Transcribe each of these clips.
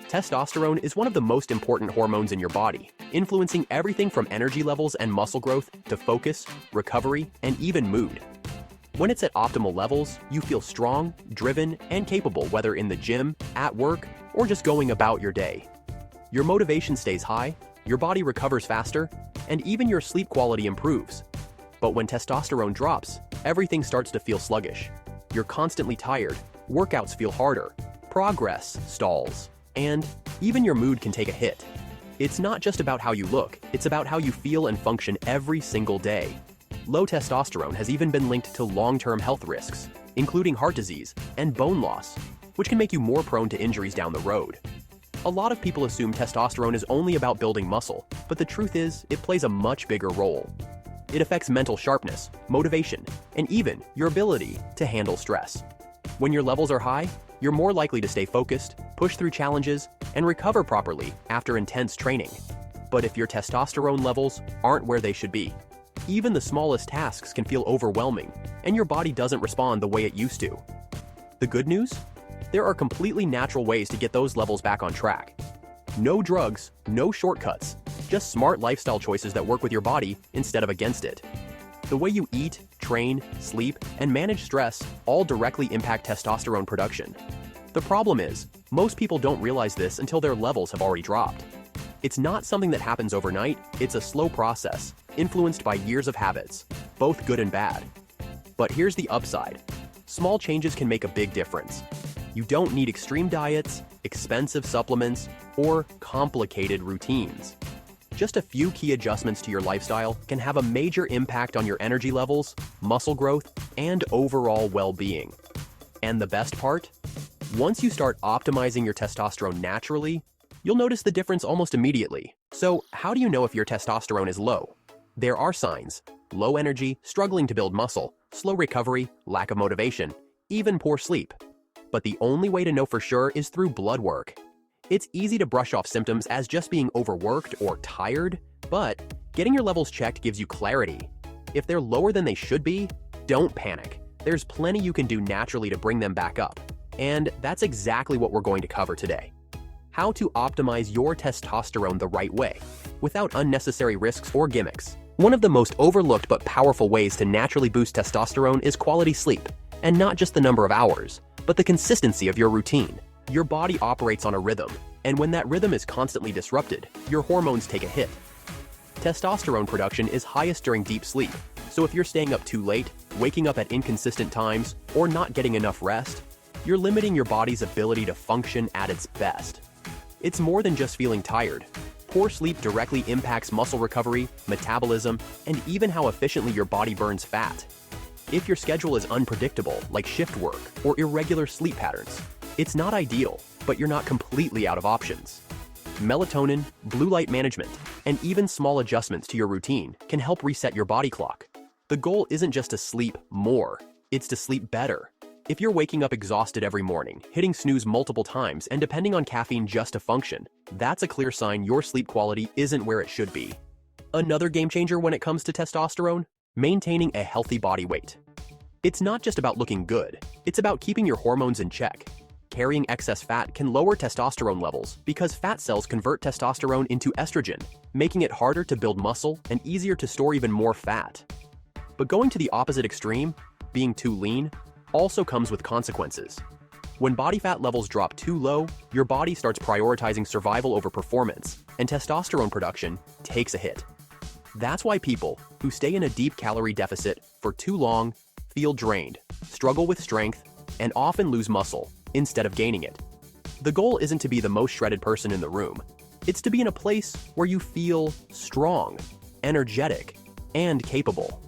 Testosterone is one of the most important hormones in your body, influencing everything from energy levels and muscle growth to focus, recovery, and even mood. When it's at optimal levels, you feel strong, driven, and capable whether in the gym, at work, or just going about your day. Your motivation stays high, your body recovers faster, and even your sleep quality improves. But when testosterone drops, everything starts to feel sluggish. You're constantly tired, workouts feel harder, progress stalls, and even your mood can take a hit. It's not just about how you look, it's about how you feel and function every single day. Low testosterone has even been linked to long-term health risks, including heart disease and bone loss, which can make you more prone to injuries down the road. A lot of people assume testosterone is only about building muscle, but the truth is, it plays a much bigger role. It affects mental sharpness, motivation, and even your ability to handle stress. When your levels are high, you're more likely to stay focused, push through challenges, and recover properly after intense training. But if your testosterone levels aren't where they should be, even the smallest tasks can feel overwhelming, and your body doesn't respond the way it used to. The good news? There are completely natural ways to get those levels back on track. No drugs, no shortcuts, just smart lifestyle choices that work with your body instead of against it. The way you eat, train, sleep, and manage stress all directly impact testosterone production. The problem is, most people don't realize this until their levels have already dropped. It's not something that happens overnight, it's a slow process, influenced by years of habits, both good and bad. But here's the upside. Small changes can make a big difference. You don't need extreme diets, expensive supplements, or complicated routines. Just a few key adjustments to your lifestyle can have a major impact on your energy levels, muscle growth, and overall well-being. And the best part? Once you start optimizing your testosterone naturally, you'll notice the difference almost immediately. So, how do you know if your testosterone is low? There are signs: low energy, struggling to build muscle, slow recovery, lack of motivation, even poor sleep. But the only way to know for sure is through blood work. It's easy to brush off symptoms as just being overworked or tired, but getting your levels checked gives you clarity. If they're lower than they should be, don't panic. There's plenty you can do naturally to bring them back up. And that's exactly what we're going to cover today. How to optimize your testosterone the right way, without unnecessary risks or gimmicks. One of the most overlooked but powerful ways to naturally boost testosterone is quality sleep, and not just the number of hours, but the consistency of your routine. Your body operates on a rhythm, and when that rhythm is constantly disrupted, your hormones take a hit. Testosterone production is highest during deep sleep, so if you're staying up too late, waking up at inconsistent times, or not getting enough rest, you're limiting your body's ability to function at its best. It's more than just feeling tired. Poor sleep directly impacts muscle recovery, metabolism, and even how efficiently your body burns fat. If your schedule is unpredictable, like shift work or irregular sleep patterns, it's not ideal, but you're not completely out of options. Melatonin, blue light management, and even small adjustments to your routine can help reset your body clock. The goal isn't just to sleep more, it's to sleep better. If you're waking up exhausted every morning, hitting snooze multiple times, and depending on caffeine just to function, that's a clear sign your sleep quality isn't where it should be. Another game changer when it comes to testosterone? Maintaining a healthy body weight. It's not just about looking good, it's about keeping your hormones in check. Carrying excess fat can lower testosterone levels because fat cells convert testosterone into estrogen, making it harder to build muscle and easier to store even more fat. But going to the opposite extreme, being too lean, also comes with consequences. When body fat levels drop too low, your body starts prioritizing survival over performance, and testosterone production takes a hit. That's why people who stay in a deep calorie deficit for too long feel drained, struggle with strength, and often lose muscle instead of gaining it. The goal isn't to be the most shredded person in the room. It's to be in a place where you feel strong, energetic, and capable.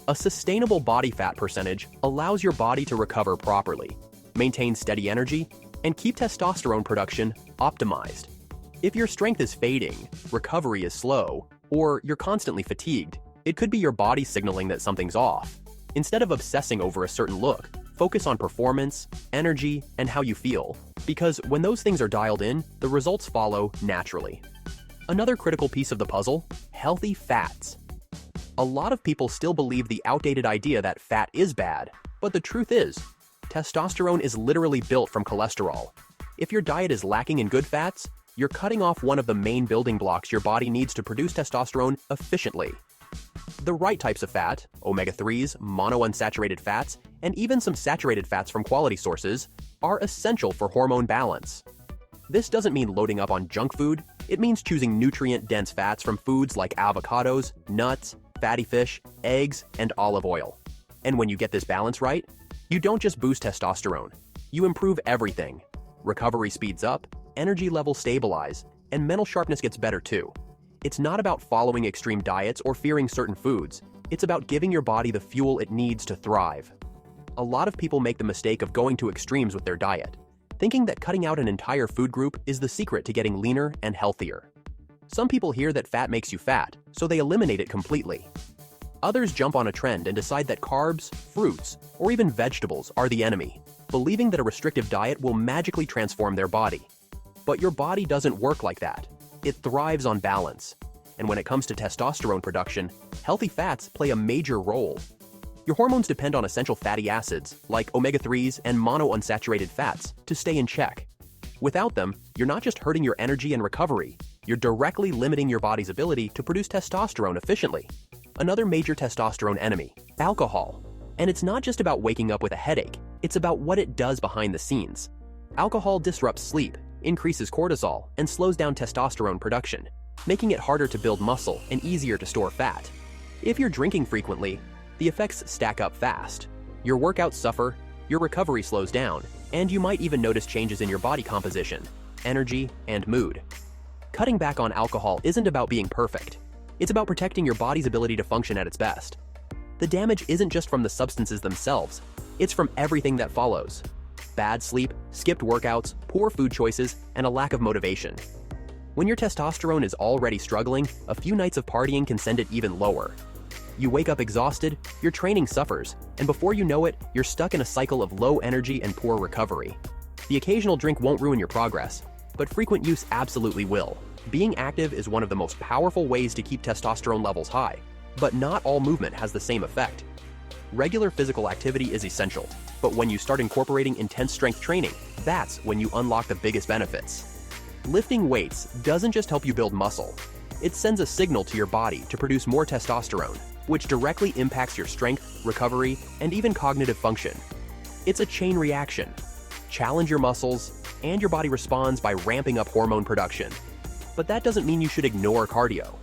A sustainable body fat percentage allows your body to recover properly, maintain steady energy, and keep testosterone production optimized. If your strength is fading, recovery is slow, or you're constantly fatigued, it could be your body signaling that something's off. Instead of obsessing over a certain look, focus on performance, energy, and how you feel, because when those things are dialed in, the results follow naturally. Another critical piece of the puzzle: healthy fats. A lot of people still believe the outdated idea that fat is bad, but the truth is, testosterone is literally built from cholesterol. If your diet is lacking in good fats, you're cutting off one of the main building blocks your body needs to produce testosterone efficiently. The right types of fat, omega-3s, monounsaturated fats, and even some saturated fats from quality sources, are essential for hormone balance. This doesn't mean loading up on junk food, it means choosing nutrient-dense fats from foods like avocados, nuts, fatty fish, eggs, and olive oil. And when you get this balance right, you don't just boost testosterone, you improve everything. Recovery speeds up, energy levels stabilize, and mental sharpness gets better too. It's not about following extreme diets or fearing certain foods, it's about giving your body the fuel it needs to thrive. A lot of people make the mistake of going to extremes with their diet, thinking that cutting out an entire food group is the secret to getting leaner and healthier. Some people hear that fat makes you fat, so they eliminate it completely. Others jump on a trend and decide that carbs, fruits, or even vegetables are the enemy, believing that a restrictive diet will magically transform their body. But your body doesn't work like that. It thrives on balance. And when it comes to testosterone production, healthy fats play a major role. Your hormones depend on essential fatty acids, like omega-3s and monounsaturated fats, to stay in check. Without them, you're not just hurting your energy and recovery, you're directly limiting your body's ability to produce testosterone efficiently. Another major testosterone enemy, alcohol. And it's not just about waking up with a headache, it's about what it does behind the scenes. Alcohol disrupts sleep, increases cortisol, and slows down testosterone production, making it harder to build muscle and easier to store fat. If you're drinking frequently, the effects stack up fast. Your workouts suffer, your recovery slows down, and you might even notice changes in your body composition, energy, and mood. Cutting back on alcohol isn't about being perfect. It's about protecting your body's ability to function at its best. The damage isn't just from the substances themselves, it's from everything that follows. Bad sleep, skipped workouts, poor food choices, and a lack of motivation. When your testosterone is already struggling, a few nights of partying can send it even lower. You wake up exhausted, your training suffers, and before you know it, you're stuck in a cycle of low energy and poor recovery. The occasional drink won't ruin your progress, but frequent use absolutely will. Being active is one of the most powerful ways to keep testosterone levels high, but not all movement has the same effect. Regular physical activity is essential, but when you start incorporating intense strength training, that's when you unlock the biggest benefits. Lifting weights doesn't just help you build muscle, it sends a signal to your body to produce more testosterone, which directly impacts your strength, recovery, and even cognitive function. It's a chain reaction. Challenge your muscles, and your body responds by ramping up hormone production. But that doesn't mean you should ignore cardio.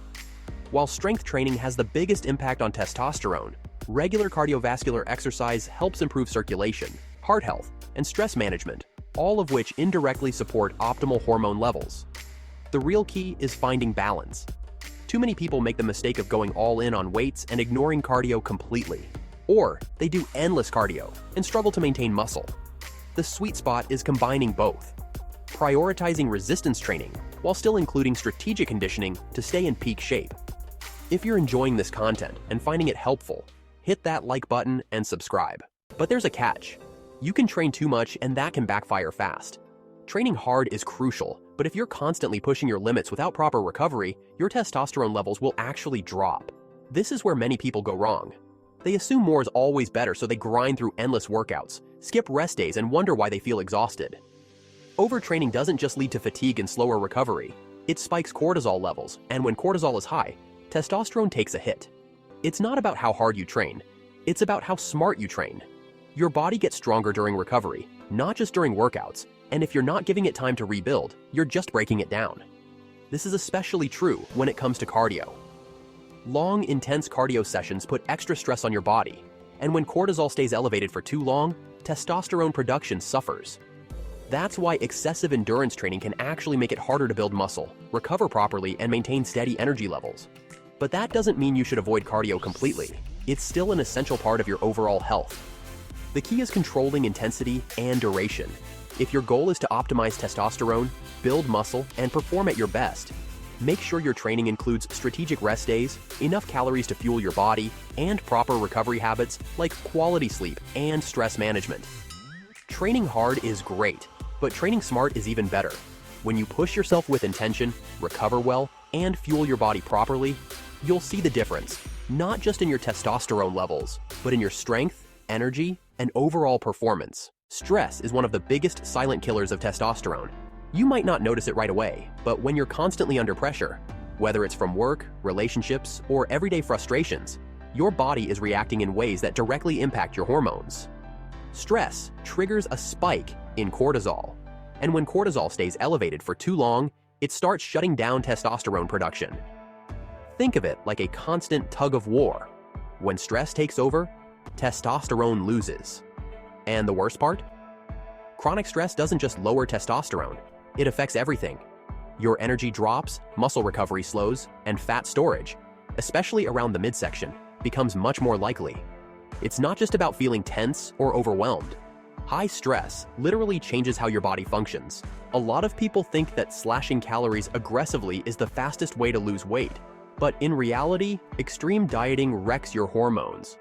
While strength training has the biggest impact on testosterone, regular cardiovascular exercise helps improve circulation, heart health, and stress management, all of which indirectly support optimal hormone levels. The real key is finding balance. Too many people make the mistake of going all in on weights and ignoring cardio completely. Or they do endless cardio and struggle to maintain muscle. The sweet spot is combining both. Prioritizing resistance training while still including strategic conditioning to stay in peak shape. If you're enjoying this content and finding it helpful, hit that like button and subscribe. But there's a catch. You can train too much and that can backfire fast. Training hard is crucial, but if you're constantly pushing your limits without proper recovery, your testosterone levels will actually drop. This is where many people go wrong. They assume more is always better, so they grind through endless workouts, skip rest days, and wonder why they feel exhausted. Overtraining doesn't just lead to fatigue and slower recovery. It spikes cortisol levels, and when cortisol is high, testosterone takes a hit. It's not about how hard you train, it's about how smart you train. Your body gets stronger during recovery, not just during workouts, and if you're not giving it time to rebuild, you're just breaking it down. This is especially true when it comes to cardio. Long, intense cardio sessions put extra stress on your body, and when cortisol stays elevated for too long, testosterone production suffers. That's why excessive endurance training can actually make it harder to build muscle, recover properly, and maintain steady energy levels. But that doesn't mean you should avoid cardio completely. It's still an essential part of your overall health. The key is controlling intensity and duration. If your goal is to optimize testosterone, build muscle, and perform at your best, make sure your training includes strategic rest days, enough calories to fuel your body, and proper recovery habits like quality sleep and stress management. Training hard is great, but training smart is even better. When you push yourself with intention, recover well, and fuel your body properly, you'll see the difference, not just in your testosterone levels, but in your strength, energy, and overall performance. Stress is one of the biggest silent killers of testosterone. You might not notice it right away, but when you're constantly under pressure, whether it's from work, relationships, or everyday frustrations, your body is reacting in ways that directly impact your hormones. Stress triggers a spike in cortisol, and when cortisol stays elevated for too long, it starts shutting down testosterone production. Think of it like a constant tug of war. When stress takes over, testosterone loses. And the worst part? Chronic stress doesn't just lower testosterone, it affects everything. Your energy drops, muscle recovery slows, and fat storage, especially around the midsection, becomes much more likely. It's not just about feeling tense or overwhelmed. High stress literally changes how your body functions. A lot of people think that slashing calories aggressively is the fastest way to lose weight, but in reality, extreme dieting wrecks your hormones.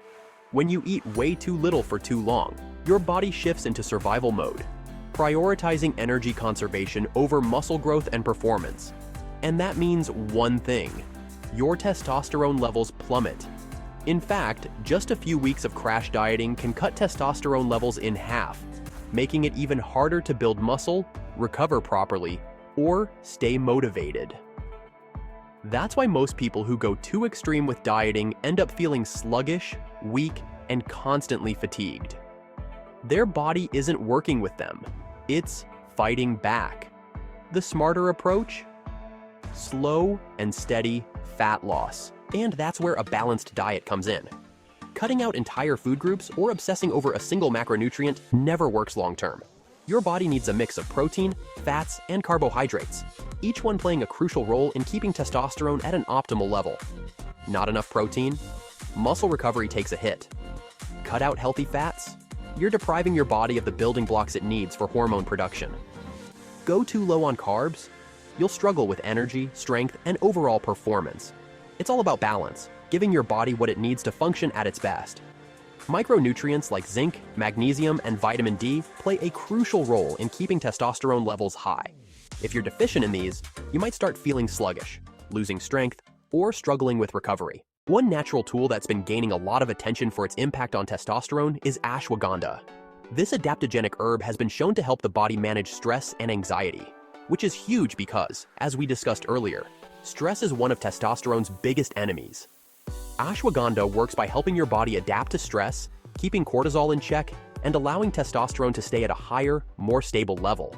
When you eat way too little for too long, your body shifts into survival mode, prioritizing energy conservation over muscle growth and performance. And that means one thing: your testosterone levels plummet. In fact, just a few weeks of crash dieting can cut testosterone levels in half, making it even harder to build muscle, recover properly, or stay motivated. That's why most people who go too extreme with dieting end up feeling sluggish, weak, and constantly fatigued. Their body isn't working with them, it's fighting back. The smarter approach? Slow and steady fat loss. And that's where a balanced diet comes in. Cutting out entire food groups or obsessing over a single macronutrient never works long-term. Your body needs a mix of protein, fats, and carbohydrates, each one playing a crucial role in keeping testosterone at an optimal level. Not enough protein? Muscle recovery takes a hit. Cut out healthy fats? You're depriving your body of the building blocks it needs for hormone production. Go too low on carbs? You'll struggle with energy, strength, and overall performance. It's all about balance, giving your body what it needs to function at its best. Micronutrients like zinc, magnesium, and vitamin D play a crucial role in keeping testosterone levels high. If you're deficient in these, you might start feeling sluggish, losing strength, or struggling with recovery. One natural tool that's been gaining a lot of attention for its impact on testosterone is ashwagandha. This adaptogenic herb has been shown to help the body manage stress and anxiety, which is huge because, as we discussed earlier, stress is one of testosterone's biggest enemies. Ashwagandha works by helping your body adapt to stress, keeping cortisol in check, and allowing testosterone to stay at a higher, more stable level.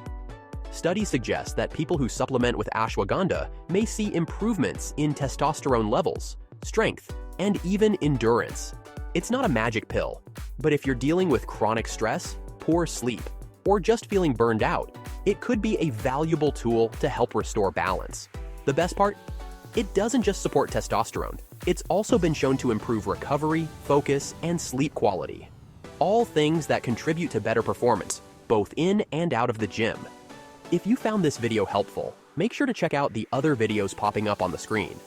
Studies suggest that people who supplement with ashwagandha may see improvements in testosterone levels, strength, and even endurance. It's not a magic pill, but if you're dealing with chronic stress, poor sleep, or just feeling burned out, it could be a valuable tool to help restore balance. The best part? It doesn't just support testosterone. It's also been shown to improve recovery, focus, and sleep quality. All things that contribute to better performance, both in and out of the gym. If you found this video helpful, make sure to check out the other videos popping up on the screen.